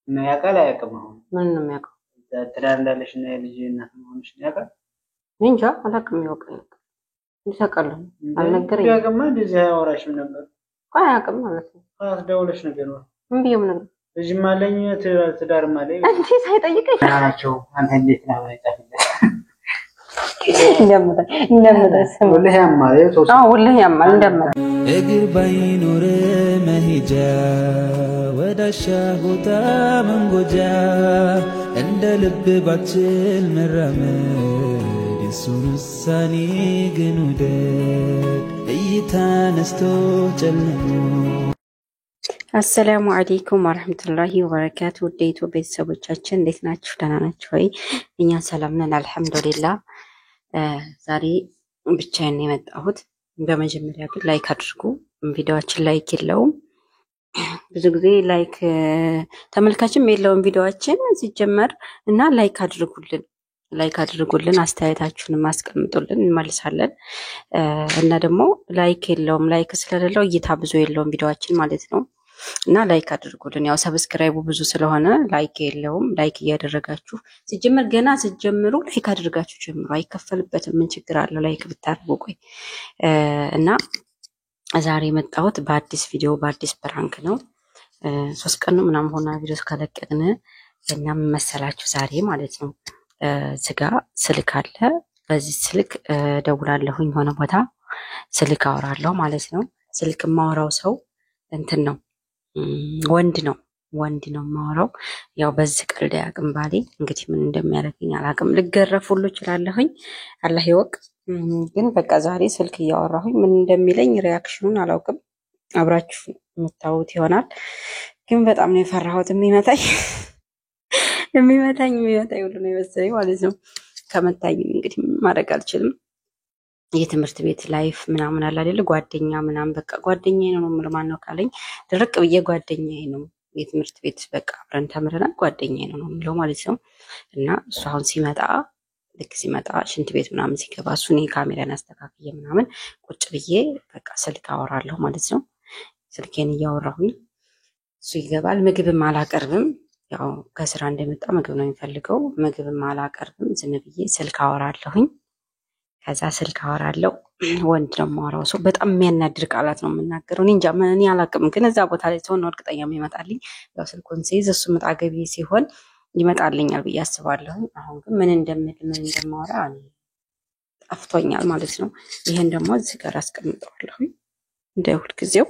እና ያውቃል አያውቅም? አሁን ምን ነው የሚያውቀው? ትዳር እንዳለሽ እና የልጅ እናት መሆንሽ ያውቃል? እንጃ አላውቅም። ያውቃል እንዲሰቀለው አልነገረኝም። ቢያውቅማ እንደዚህ አያወራሽም ነበር። አያውቅም ማለት ነው። ደውለሽ ነገር ነው ምን ብዬሽ ነገር ልጅም አለኝ ትዳርም አለኝ እንዴ ሳይጠይቀኝ ናቸው። አንተ እንዴት ነው አይጣፍልህ? ወላሂ ያማል እንደምታ እግር ባይኖር መሄጃ ወዳሻ ቦታ መንጎጃ እንደ ልብ ባችል መራመድ የሱን ውሳኔ ግን ውደድ እይታ ነስቶ ጨልሞ። አሰላሙ አለይኩም ወራህመቱላሂ ወበረካቱ። ውዴቱ ቤተሰቦቻችን እንዴት ናችሁ? ደህና ናችሁ ወይ? እኛ ሰላም ነን አልሐምዱሊላህ። ዛሬ ብቻዬን ነው የመጣሁት። በመጀመሪያ ግን ላይክ አድርጉ። ቪዲዮአችን ላይክ የለውም። ብዙ ጊዜ ላይክ ተመልካችም የለውም ቪዲዮአችን ሲጀመር እና ላይክ አድርጉልን፣ አስተያየታችሁን አስቀምጡልን እንመልሳለን። እና ደግሞ ላይክ የለውም። ላይክ ስለሌለው እይታ ብዙ የለውም ቪዲዮአችን ማለት ነው። እና ላይክ አድርጉልን። ያው ሰብስክራይቡ ብዙ ስለሆነ ላይክ የለውም። ላይክ እያደረጋችሁ ሲጀመር ገና ስትጀምሩ ላይክ አድርጋችሁ ጀምሩ። አይከፈልበትም። ምን ችግር አለው ላይክ ብታደርጉ? ቆይ እና ዛሬ የመጣሁት በአዲስ ቪዲዮ በአዲስ ፕራንክ ነው። 3 ቀን ነው ምናምን ሆና ቪዲዮ ከለቀቅን እና ምን መሰላችሁ ዛሬ ማለት ነው ስጋ ስልክ አለ። በዚህ ስልክ ደውላለሁኝ ሆነ ቦታ ስልክ አወራለሁ ማለት ነው። ስልክ ማወራው ሰው እንትን ነው ወንድ ነው ማወራው። ያው በዚህ ቀልድ ያቅም ባሌ እንግዲህ ምን እንደሚያደርገኝ አላቅም። ልገረፍ ሁሉ እችላለሁኝ አላህ ይወቅ። ግን በቃ ዛሬ ስልክ እያወራሁኝ ምን እንደሚለኝ ሪያክሽኑን አላውቅም። አብራችሁ የምታዩት ይሆናል። ግን በጣም ነው የፈራሁት። የሚመታኝ ሁሉ ነው የመሰለኝ ማለት ነው። ከመታኝ እንግዲህ ማድረግ አልችልም። የትምህርት ቤት ላይፍ ምናምን አለ አይደል? ጓደኛ ምናምን በቃ ጓደኛዬ ነው የምለው። ማን ነው ካለኝ ድርቅ ብዬ ጓደኛዬ ነው። የትምህርት ቤት በቃ አብረን ተምረናል ጓደኛዬ ነው የምለው ማለት ነው። እና እሱ አሁን ሲመጣ ሽንት ቤት ምናምን ሲገባ እሱ እኔ ካሜራን አስተካክዬ ምናምን ቁጭ ብዬ በቃ ስልክ አወራለሁ ማለት ነው። ስልኬን እያወራሁኝ እሱ ይገባል። ምግብም አላቀርብም። ያው ከስራ እንደመጣ ምግብ ነው የሚፈልገው። ምግብም አላቀርብም። ዝም ብዬ ስልክ አወራለሁኝ። ከዛ ስልክ አወራለሁ። ወንድ ነው የማወራው ሰው በጣም የሚያናድር ቃላት ነው የምናገረው። እኔ አላቅም፣ ግን እዛ ቦታ ላይ ሰው ነው እርግጠኛ የሚመጣልኝ። ያው ስልኩን ሲይዝ እሱ መጣገቢ ሲሆን ይመጣልኛል ብዬ አስባለሁ። አሁን ግን ምን እንደማወራ ጠፍቶኛል ማለት ነው። ይሄን ደግሞ እዚህ ጋር አስቀምጠዋለሁ እንደ ሁልጊዜው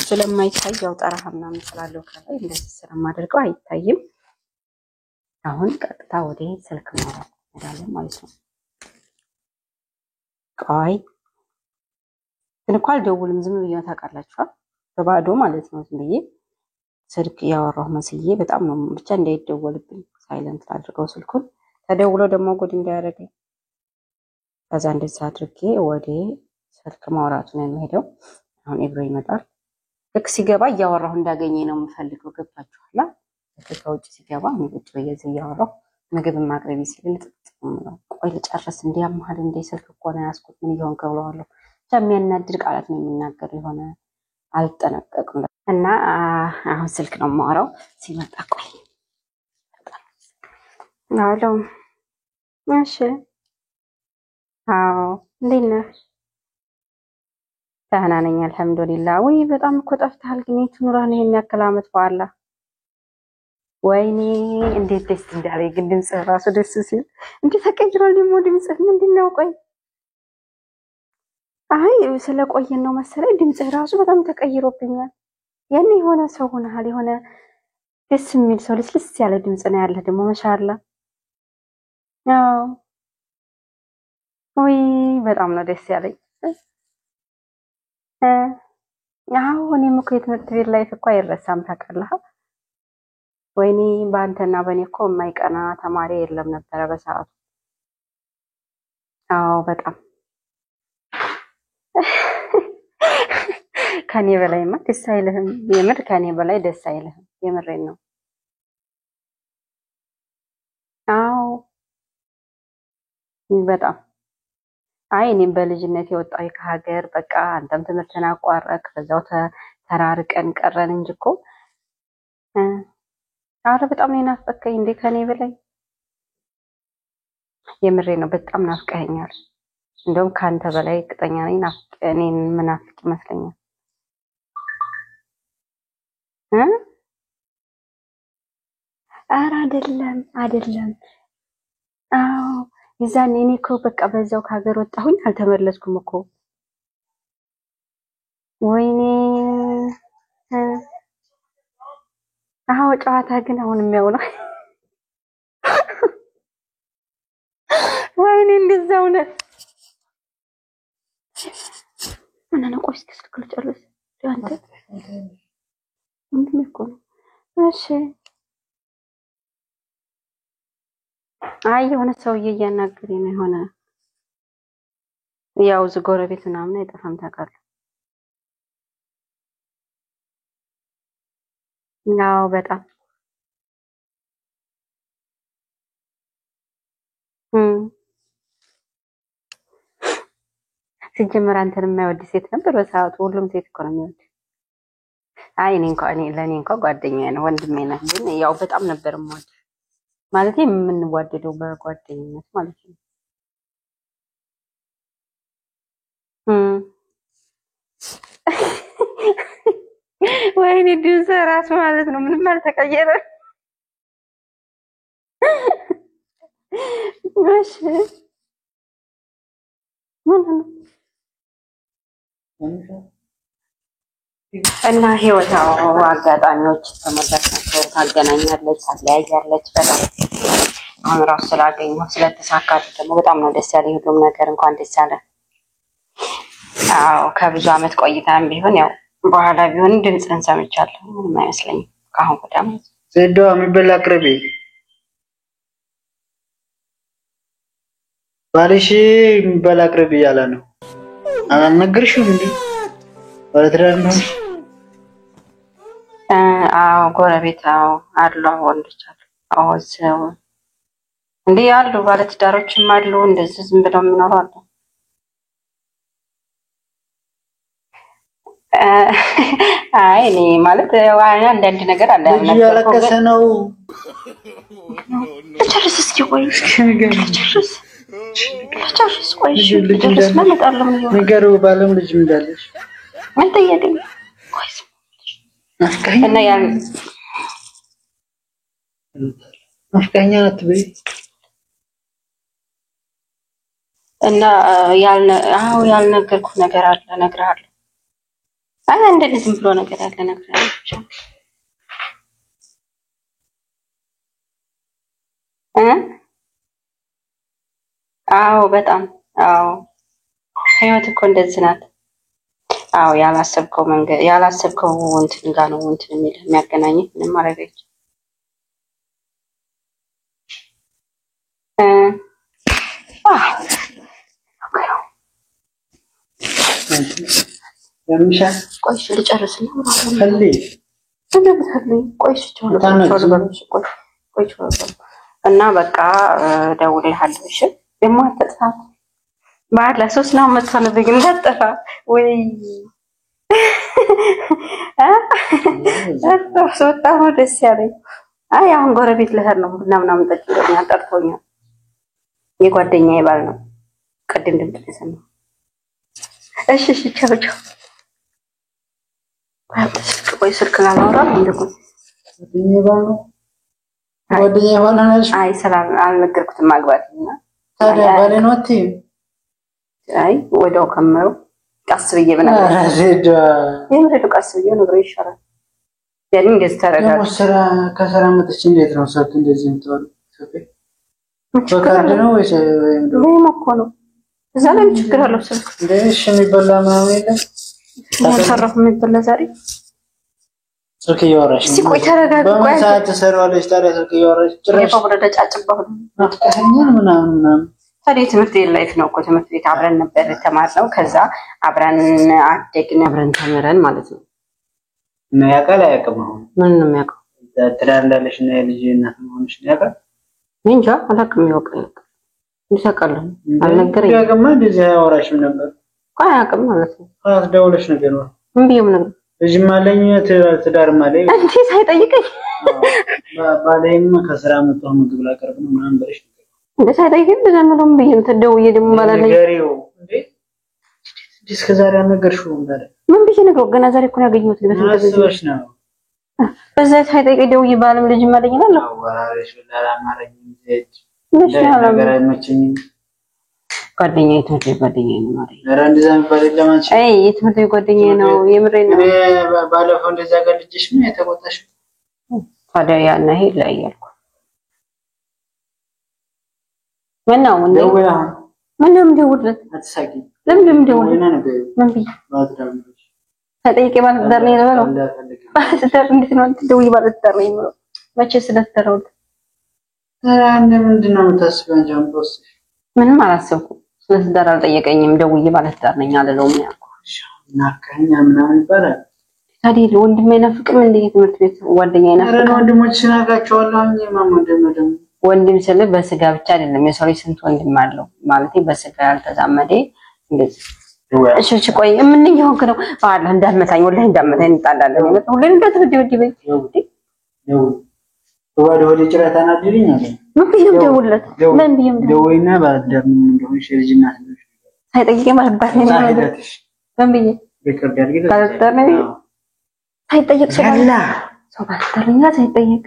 ስለማይታይ ያው ጠራሃ ምናምን ስላለው ከላይ እንደዚህ ስለማደርገው አይታይም። አሁን ቀጥታ ወደ ስልክ ማውራት እንሄዳለን ማለት ነው። ቆይ ግን እኮ አልደውልም፣ ዝም ብዬ ታውቃላችሁ፣ በባዶ ማለት ነው። ዝም ብዬ ስልክ ያወራሁ መስዬ በጣም ነው ብቻ እንዳይደወልብኝ ሳይለንት አድርገው ስልኩን። ተደውሎ ደግሞ ጉድ እንዳያደርገኝ ከዛ እንደዛ አድርጌ ወደ ስልክ ማውራቱ ነው የሚሄደው። አሁን ኢብሮ ይመጣል። ልክ ሲገባ እያወራሁ እንዳገኘ ነው የምፈልገው። ገባችኋላ? ከውጭ ሲገባ እኔ ቁጭ ብዬ እዚህ እያወራሁ ምግብ ማቅረብ ሲል ቆይ ልጨርስ እንዲያማል እንደ ስልክ እኮ ነው ያዝኩት ምን ይሆን ከብለዋለሁ። ብቻ የሚያናድር ቃላት ነው የሚናገረው። የሆነ አልጠነቀቅም እና አሁን ስልክ ነው የማወራው። ሲመጣ ቆይ አሎ፣ እሺ፣ አዎ፣ እንዴት ነህ? ደህና ነኝ አልሐምዱሊላህ። ወይ በጣም እኮ ጠፍተሃል። ግን የት ኑረህ ነው ይሄን ያክል ዓመት በኋላ? ወይኔ እንዴት ደስ እንዳለኝ ግን ድምጽህ ራሱ ደስ ሲል እንዴት ተቀይሯል ደግሞ ድምጽህ። ምንድነው? ቆይ አይ ስለቆየን ነው መሰለኝ ድምጽህ ራሱ በጣም ተቀይሮብኛል። ያኔ የሆነ ሰው ሆነሃል። የሆነ ደስ የሚል ሰው ልስልስ ያለ ድምጽ ነው ያለህ ደግሞ ማሻአላ። አዎ ወይ በጣም ነው ደስ ያለኝ። አዎ እኔም እኮ የትምህርት ቤት ላይፍ እኮ አይረሳም ታውቃለህ። ወይኔ በአንተና በእኔ እኮ የማይቀና ተማሪ የለም ነበረ በሰዓቱ። አዎ በጣም ከኔ በላይማ ደስ አይልህም? የምር ከኔ በላይ ደስ አይልህም? የምሬን ነው። አዎ በጣም አይ እኔም በልጅነት የወጣሁ ከሀገር በቃ አንተም ትምህርትን አቋረጥክ፣ በዛው ተራርቀን ቀረን እንጂ እኮ አረ በጣም ነው ናፈቀኝ እንዴ ከኔ በላይ የምሬ ነው። በጣም ናፍቀኸኛል። እንደውም ካንተ በላይ እርግጠኛ ነኝ እኔን ምናፍቅ ይመስለኛል። አረ አይደለም። አዎ የዛኔ እኔ እኮ በቃ በዛው ከሀገር ወጣሁኝ አልተመለስኩም እኮ። ወይኔ አዎ ጨዋታ ግን አሁን የሚያውለው ወይኔ እንደዛው ነው። ምን ነው ቆይ እስኪ ስልክ ልጨርስ አንተ ምንድን ነው? እሺ አይ የሆነ ሰውዬ እያናገረኝ ነው። የሆነ ያው ጎረቤት ምናምን አይጠፋም ታውቃለህ። ያው በጣም ሲጀመር አንተን የማይወድ ሴት ነበር በሰዓቱ። ሁሉም ሴት እኮ ነው የሚወድ። አይ ለኔ እንኳን ጓደኛዬ ነው ወንድሜ ነው። ግን ያው በጣም ነበር የምወድ ማለት የምንዋደደው በጓደኝነት ማለት ነው። ወይኔ ዲዩስ ራስ ማለት ነው ምንም አልተቀየረ። እሺ እና ህይወታው አጋጣሚዎች ተመለከቱ ታገናኛለች፣ ታለያያለች። በጣም አሁን ራሱ ስላገኘሁ ስለተሳካት ደግሞ በጣም ነው ደስ ያለኝ። ሁሉም ነገር እንኳን ደስ ያለ። አዎ ከብዙ አመት ቆይታም ቢሆን ያው በኋላ ቢሆን ድምፅን ሰምቻለሁ። ምንም አይመስለኝም። ካሁን ወዲያም ዘዶ የሚበላ አቅርቢ ባልሽ የሚበላ አቅርቢ እያለ ነው። አልነገርሽም እንዴ? ወለትዳር ነው? አዎ ጎረቤት አሉ ወንዶች አሉ። አዎ ሰው እንዴ ያሉ ባለትዳሮችም አሉ። እንደዚህ ዝም ብለው የሚኖሩ አሉ። አይ እኔ ማለት አንዳንድ ነገር አለ። ልጅ ያለቀሰ ነው። ጨርስ እስኪ ቆይ ጨርስ ቆይ ጨርስ ለመጣለም ነው ነገሩ። ባለም ልጅ እንዳለሽ ምን ጠየቀኝ? ቆይስ እና ያን አፍቃኛ አትበይ እና ያልነገርኩህ ነገር አለ እነግርሃለሁ። አይ እንደዚህ ዝም ብሎ ነገር ያለ እነግርሃለሁ። አዎ በጣም አዎ ህይወት እኮ እንደዚህ ናት። አዎ ያላሰብከው መንገድ ያላሰብከው እንትን ጋር ነው እንትን የሚያገናኝ ምንም ማድረግ አይቻልም። ለምሻ ቆይሽ ልጨርስ ነው ፈልይ ቆይሽ እና በቃ ደውልልሃለሁ። እሺ ደግሞ አትጥፋ። ባለ 3 ነው መጥተንብኝ እንዳትጠፋ ወይ በጣም ደስ ያለኝ። አይ አሁን ጎረቤት ልሄድ ነው ምናምን ጠጭቶኛል፣ ጠርቶኛል። የጓደኛዬ ባል ነው። ቅድም ድምፅ ተሰማ። እሺ ቻው ቻው። ቆይ ስልክ ላላወራ እንደቆ ጓደኛዬ ባል ነው። ጓደኛዬ ባል ነው። አይ ሰላም አልነገርኩትም ማግባትና ታዲያ ባሌ ነው አትይም? አይ ወደው ከመሩ ቀስ ብዬ በነገር አረዳ የምሬዱ ቀስ ብዬ ነገር ይሻላል። ያኔ እንደዚህ ተረጋጋ። ስራ ከስራ መጥቼ እንዴት ነው ሰልክ እንደዚህ የምትሆን? በካርድ ነው ወይስ ምን እኮ ነው? እዛ ላይ ችግር አለው ስልክ እንደሽ የሚበላ ምናምን የለም? ተሰራፍ የሚበላ ዛሬ ስልክ እያወራሽ እስኪ ቆይ ተረጋጋ። በምን ሰዓት ተሰራዋለሽ ታዲያ? ስልክ እያወራሽ ጭራሽ የፋብሪካ ጫጭባሁ አፍቃኛል ምናምን ታዲያ ትምህርት ቤት ላይፍ ነው እኮ ትምህርት ቤት አብረን ነበር ተማርነው። ከዛ አብረን አደግን አብረን ተመረን ማለት ነው። ነው ያውቃል አያውቅም? አሁን ምን ነው የሚያውቀው? ትዳር እንዳለሽ ነው የልጅ እናት መሆንሽ ነው ያውቃል? እንጃ አላውቅም። ያውቃል ይሰቃለሁ አልነገረኝም። ያውቅማ እንደዚህ አያወራሽም ነበር። አያውቅም ማለት ነው። ደውለሽ ነገር ነው ምን ብዬሽ ነገር ልጅ ማለኝ ትዳር ማለኝ እንዴ ሳይጠይቀኝ ባለኝ ከስራ መጣሁ ምግብ ላቀርብ ነው ምናምን ብለሽ እንዴ ሳይጠይቀኝ እንደምንም ብዬ ተደውዬ ደም ማላለኝ ነገሪው እንዴ እስከ ዛሬ አልነገርሽውም ታዲያ ምን ብዬ ነገርኩ ገና ዛሬ እኮ ያገኘሁት ለበሰበሽ ነው በዛ ሳይጠይቀኝ ደውዬ ባለም ልጅ ማለኝ ነው አዋራሽ ለላማረኝ ዘት ምንሽ ነው ነገር አይመቸኝም ጓደኛዬ ትምህርት ጓደኛዬ ነው ማለት ኧረ እንደዛ የሚባል ለማንቺ አይ የትምህርት ጓደኛዬ ነው የምሬ ነው ባለፈው እንደዛ ጋር ልጅሽ ምን የተቆጣሽ ታዲያ ያና ሄድ ላይ ያልኩ ምነው ምንም ደውልለት አትሳቂ ለምን ደውልለት ምን ብዬ ተጠይቄ ማለት ዳር ነው ያለው ባለትዳር እንዴት ነው ትደውይ ባለትዳር ነው የሚለው መቼ ስለተደረው አንተ ምንድነው የምታስበው ጃምቦስ ምንም አላሰብኩም ስለትዳር አልጠየቀኝም ደውዬ ባለትዳር ነኝ አለለውም ያልኩሽ ናከኛ ምናምን ይባላል ታዲያ ወንድሜ ናፍቅም እንዴ ትምህርት ቤት ጓደኛዬ ናፍቅ ወንድሞች ናጋቸዋለሁ እንጂ ማሞደም ወንድም ስለ በስጋ ብቻ አይደለም የሰው ልጅ ስንት ወንድም አለው ማለት በስጋ ያልተዛመደ እንደዚህ እሺ ቆይ ምን ይሆን ነው ባላ እንዳልመታኝ ወላሂ እንዳልመታኝ እንጣላለን ማለት ሁሌ እንደተደብደበኝ ወደ ወደ ጭራታና ድልኛል ምን ቢየም ደውለት ምን ቢየም ደውይና ባደም እንደሆነ ሸርጅና ሳይጠይቀኝ ማርባት ነው ማለት ምን ቢየ ሪከርድ አድርጊ ካልተነ ሳይጠይቅ ሰው ባልተረኛ ሳይጠይቅ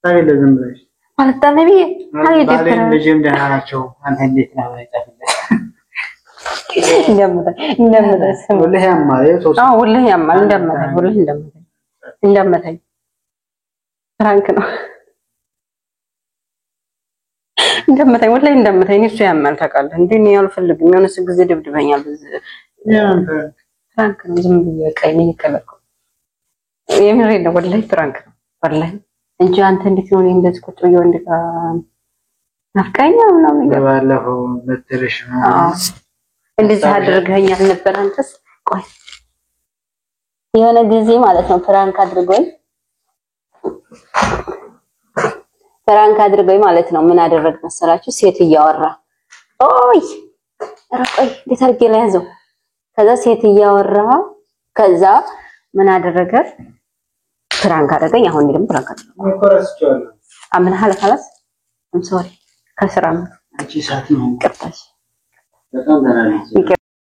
ታዲያ ለዝም ብለሽ ባልተነ ቢየ አይ ደፈረ ልጅም ደህና ናቸው አንተ እንዴት ነው አይጣፍልህ እንደምታይ ወላሂ ያማል ወላሂ ያማል እንደምታይ ፍራንክ ነው እንደምታይ ወላሂ እንደምታይ እሱ ያማል ታውቃለህ እንዴ እኔ አልፈልግም የሆነስ ጊዜ ደብድበኛል በዚህ ፍራንክ ነው ዝም ብዬ ቀይ ነኝ ከለከ የምሬ ነው ወላሂ ፍራንክ ነው ወላሂ እንጂ አንተ እንዴት ነው እንደዚህ ቁጭ ብዬ ወንድ ጋር ናፍቀኛ ምናምን ባለፈው በትርሽ ነው እንደዚህ አድርገኛል ነበር አንተስ ቆይ የሆነ ጊዜ ማለት ነው ፍራንክ አድርገኝ ማለት ነው ምን አደረግ መሰላችሁ ሴት እያወራ ኦይ ረቆይ ለታርጌ ላይ ያዘው ከዛ ሴት እያወራ ከዛ ምን አደረገ ፍራንክ አደረገኝ አሁን ደግሞ ፍራንክ አደረገኝ ይቆረስቻለሁ አምን ሐለ خلاص I'm sorry ከስራ ነው አንቺ ሳት ነው ቅርታሽ በጣም ደህና ነኝ